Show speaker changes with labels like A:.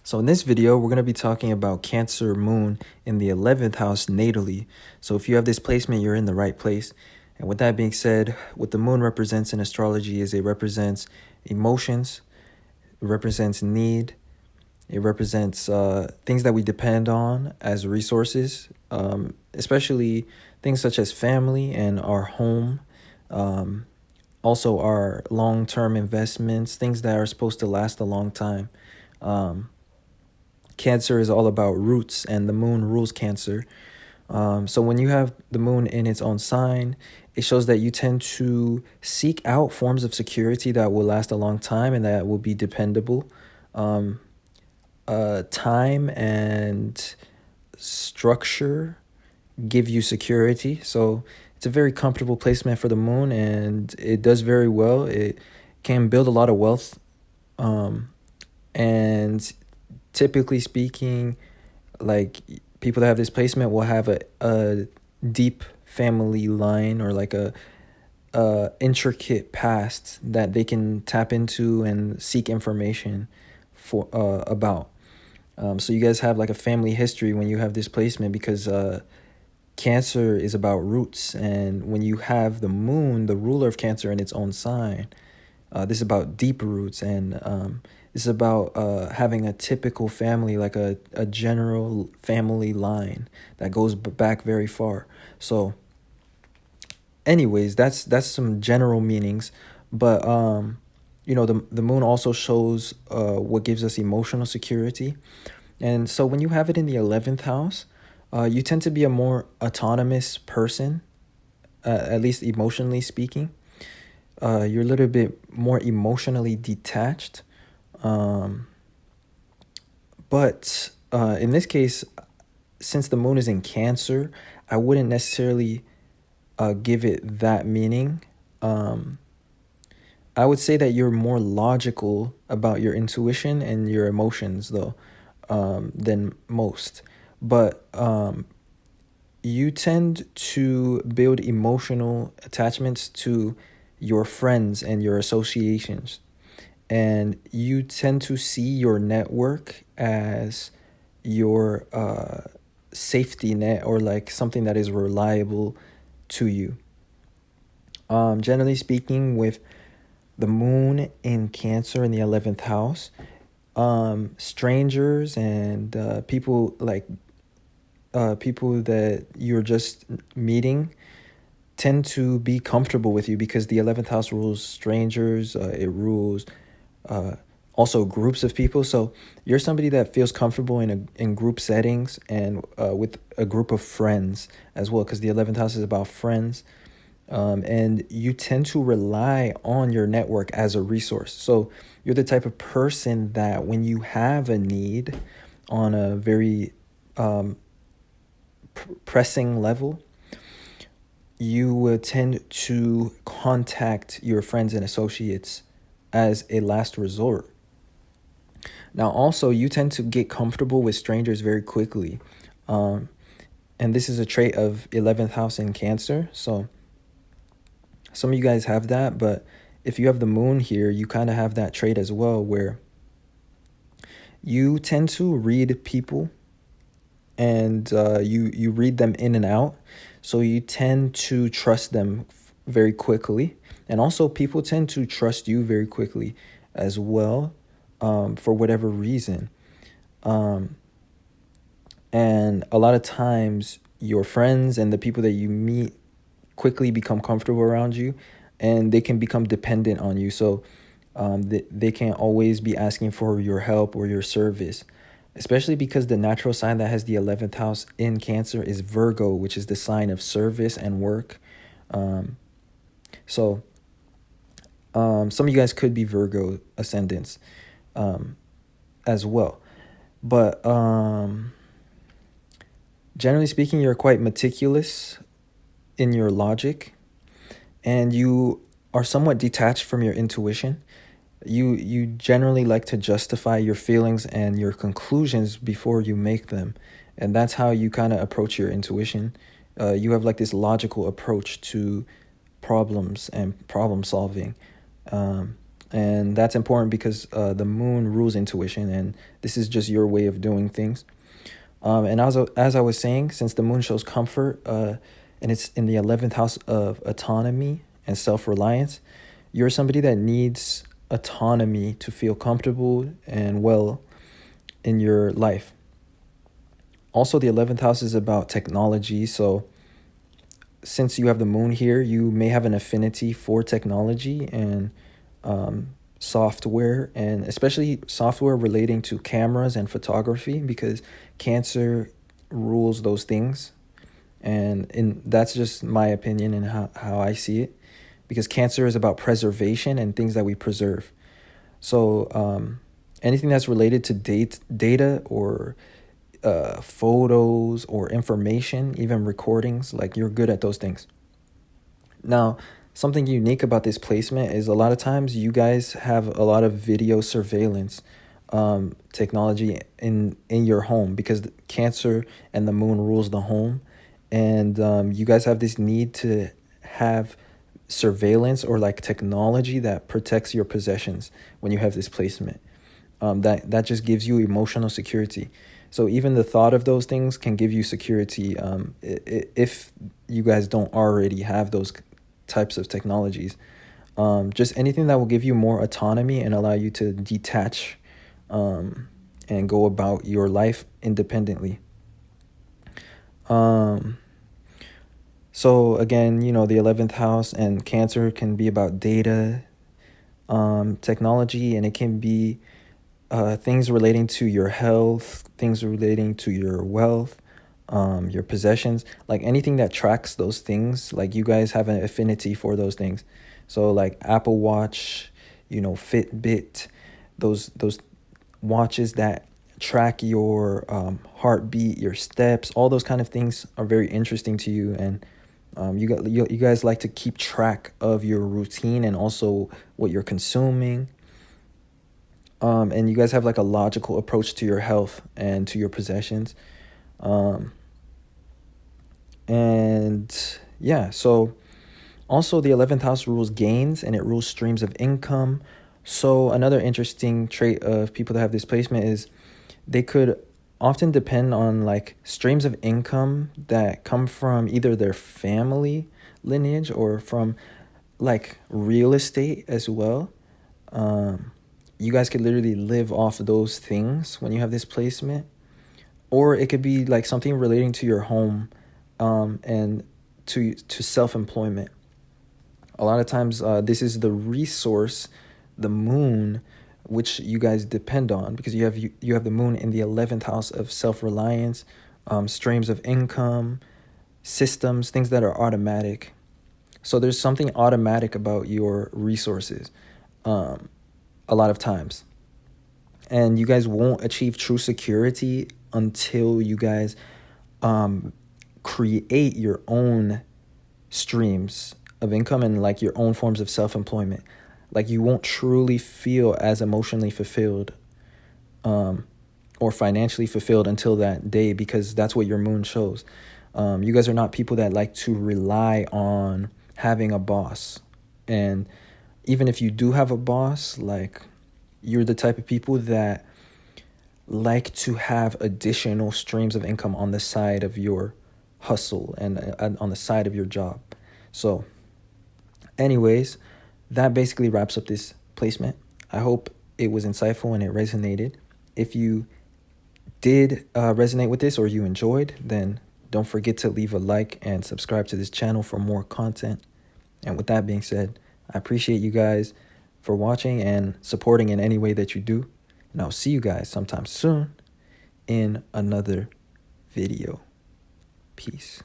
A: So in this video, we're going to be talking about Cancer moon in the 11th house natally. So if you have this placement, you're in the right place. And with that being said, what the moon represents in astrology is it represents emotions, it represents need, it represents things that we depend on as resources, especially things such as family and our home, also our long-term investments, things that are supposed to last a long time. Cancer is all about roots, and the moon rules Cancer. So when you have the moon in its own sign, it shows that you tend to seek out forms of security that will last a long time and that will be dependable. Time and structure give you security. So it's a very comfortable placement for the moon, and it does very well. It can build a lot of wealth. And typically speaking, like people that have this placement will have a deep family line or like a intricate past that they can tap into and seek information for about. So you guys have like a family history when you have this placement, because Cancer is about roots, and when you have the moon, the ruler of Cancer, in its own sign, this is about deep roots, and this is about having a typical family, like a general family line that goes back very far. So anyways, that's some general meanings, but the moon also shows what gives us emotional security. And so when you have it in the 11th house, you tend to be a more autonomous person, at least emotionally speaking. You're a little bit more emotionally detached. But in this case, since the moon is in Cancer, I wouldn't necessarily give it that meaning. I would say that you're more logical about your intuition and your emotions, though, than most. But you tend to build emotional attachments to your friends and your associations. And you tend to see your network as your safety net, or like something that is reliable to you. Generally speaking, with the moon in Cancer in the 11th house, strangers and people that you're just meeting tend to be comfortable with you, because the 11th house rules strangers. It rules also groups of people. So you're somebody that feels comfortable in group settings and with a group of friends as well, because the 11th house is about friends. And you tend to rely on your network as a resource. So you're the type of person that when you have a need on a very pressing level, you will tend to contact your friends and associates as a last resort. Now, also, you tend to get comfortable with strangers very quickly. And this is a trait of 11th house in Cancer. So some of you guys have that, but if you have the moon here, you kind of have that trait as well, where you tend to read people, and you read them in and out. So you tend to trust them very quickly. And also people tend to trust you very quickly as well, for whatever reason. And a lot of times your friends and the people that you meet quickly become comfortable around you, and they can become dependent on you. So they can't always be asking for your help or your service, especially because the natural sign that has the 11th house in Cancer is Virgo, which is the sign of service and work. So some of you guys could be Virgo ascendants as well. But generally speaking, you're quite meticulous in your logic, and you are somewhat detached from your intuition. You generally like to justify your feelings and your conclusions before you make them. And that's how you kind of approach your intuition. You have like this logical approach to problems and problem solving. And that's important because the moon rules intuition, and this is just your way of doing things. And as I was saying, since the moon shows comfort, and it's in the 11th house of autonomy and self-reliance, you're somebody that needs autonomy to feel comfortable and well in your life. Also, the 11th house is about technology. So since you have the moon here, you may have an affinity for technology and software, and especially software relating to cameras and photography, because Cancer rules those things. And that's just my opinion and how I see it, because Cancer is about preservation and things that we preserve. So anything that's related to data or photos or information, even recordings, like you're good at those things. Now, something unique about this placement is a lot of times you guys have a lot of video surveillance technology in your home, because Cancer and the moon rules the home. And you guys have this need to have surveillance or like technology that protects your possessions when you have this placement. That just gives you emotional security. So even the thought of those things can give you security if you guys don't already have those types of technologies. Just anything that will give you more autonomy and allow you to detach and go about your life independently. So again, the 11th house and Cancer can be about data, technology, and it can be things relating to your health, things relating to your wealth, your possessions, like anything that tracks those things. Like you guys have an affinity for those things. So like Apple Watch, Fitbit, those watches that track your heartbeat, your steps, all those kind of things are very interesting to you. And you guys like to keep track of your routine and also what you're consuming. And you guys have like a logical approach to your health and to your possessions. And yeah, so also the 11th house rules gains and it rules streams of income. So another interesting trait of people that have this placement is they could often depend on like streams of income that come from either their family lineage or from like real estate as well. You guys could literally live off of those things when you have this placement. Or it could be like something relating to your home and to self-employment. A lot of times this is the resource, the moon, which you guys depend on, because you have the moon in the 11th house of self-reliance, streams of income, systems, things that are automatic. So there's something automatic about your resources a lot of times. And you guys won't achieve true security until you guys create your own streams of income and like your own forms of self-employment. Like you won't truly feel as emotionally fulfilled or financially fulfilled until that day, because that's what your moon shows. You guys are not people that like to rely on having a boss. And even if you do have a boss, like you're the type of people that like to have additional streams of income on the side of your hustle and on the side of your job. So anyways, that basically wraps up this placement. I hope it was insightful and it resonated. If you did resonate with this or you enjoyed, then don't forget to leave a like and subscribe to this channel for more content. And with that being said, I appreciate you guys for watching and supporting in any way that you do. And I'll see you guys sometime soon in another video. Peace.